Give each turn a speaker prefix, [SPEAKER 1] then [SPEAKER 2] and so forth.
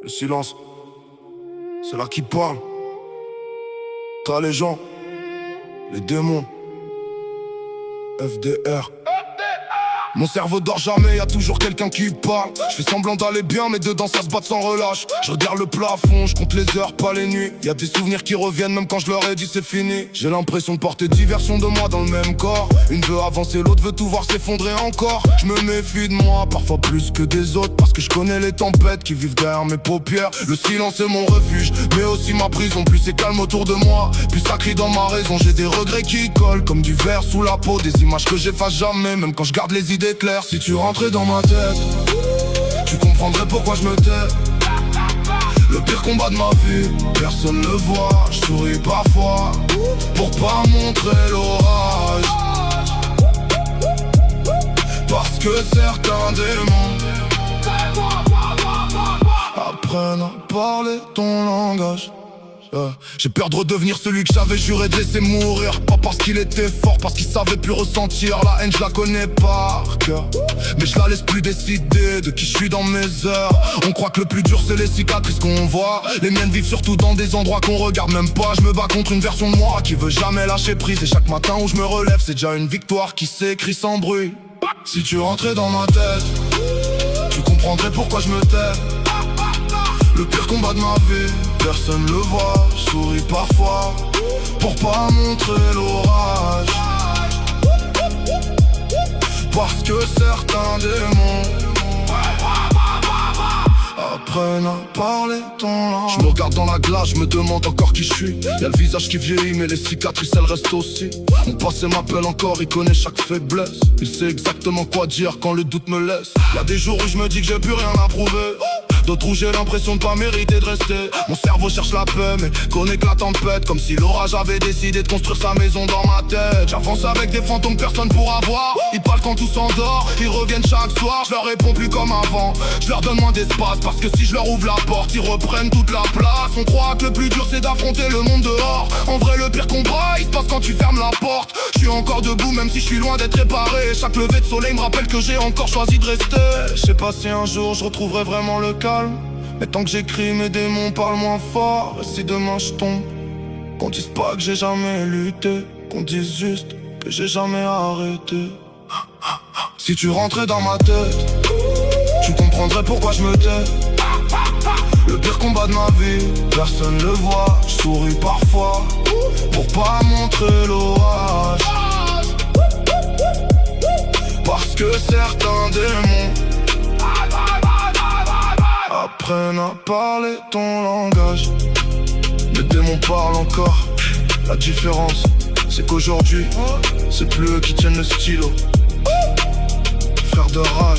[SPEAKER 1] Le silence, c'est là qui parle. T'as les gens, les démons. FDR. Mon cerveau dort jamais, y'a toujours quelqu'un qui parle. Je fais semblant d'aller bien, mais dedans ça se bat sans relâche. Je regarde le plafond, je compte les heures, pas les nuits. Y'a des souvenirs qui reviennent même quand je leur ai dit c'est fini. J'ai l'impression de porter diversion de moi dans le même corps. Une veut avancer, l'autre veut tout voir s'effondrer encore. Je me méfie de moi, parfois plus que des autres, parce que je connais les tempêtes qui vivent derrière mes paupières. Le silence est mon refuge, mais aussi ma prison. Plus c'est calme autour de moi, plus ça crie dans ma raison. J'ai des regrets qui collent comme du verre sous la peau. Des images que j'efface jamais, même quand je garde les idées claires. Si tu rentrais dans ma tête, tu comprendrais pourquoi je me tais. Le pire combat de ma vie, personne le voit. Je souris parfois, pour pas montrer l'orage. Parce que certains démons apprennent à parler ton langage. J'ai peur de redevenir celui que j'avais juré de laisser mourir. Pas parce qu'il était fort, parce qu'il savait plus ressentir. La haine je la connais par cœur, mais je la laisse plus décider de qui je suis dans mes heures. On croit que le plus dur c'est les cicatrices qu'on voit. Les miennes vivent surtout dans des endroits qu'on regarde même pas. Je me bats contre une version de moi qui veut jamais lâcher prise. Et chaque matin où je me relève c'est déjà une victoire qui s'écrit sans bruit. Si tu rentrais dans ma tête, tu comprendrais pourquoi je me tais. Le pire combat de ma vie, personne le voit. Je souris parfois, pour pas montrer l'orage. Parce que certains démons apprennent à parler ton langage. Je me regarde dans la glace, je me demande encore qui je suis. Y'a le visage qui vieillit mais les cicatrices elles restent aussi. Mon passé m'appelle encore, il connaît chaque faiblesse. Il sait exactement quoi dire quand le doute me laisse. Y'a des jours où je me dis que j'ai plus rien à prouver, d'autres où j'ai l'impression de pas mériter de rester. Mon cerveau cherche la paix mais connaît que la tempête. Comme si l'orage avait décidé de construire sa maison dans ma tête. J'avance avec des fantômes que personne pourra voir. Ils parlent quand tout s'endort, ils reviennent chaque soir. Je leur réponds plus comme avant, je leur donne moins d'espace. Parce que si je leur ouvre la porte, ils reprennent toute la place. On croit que le plus dur c'est d'affronter le monde dehors. En vrai le pire combat il se passe quand tu fermes la porte. Je suis encore debout même si je suis loin d'être réparé. Chaque lever de soleil me rappelle que j'ai encore choisi de rester. Je sais pas si un jour je retrouverai vraiment le calme, mais tant que j'écris mes démons parlent moins fort. Et si demain je tombe, qu'on dise pas que j'ai jamais lutté, qu'on dise juste que j'ai jamais arrêté. Si tu rentrais dans ma tête, tu comprendrais pourquoi je me tais. Le pire combat de ma vie, personne le voit. Je souris parfois, pour pas montrer l'orage. Parce que certains démons apprennent à parler ton langage. Les démons parlent encore. La différence, c'est qu'aujourd'hui, c'est plus eux qui tiennent le stylo. Frère de rage.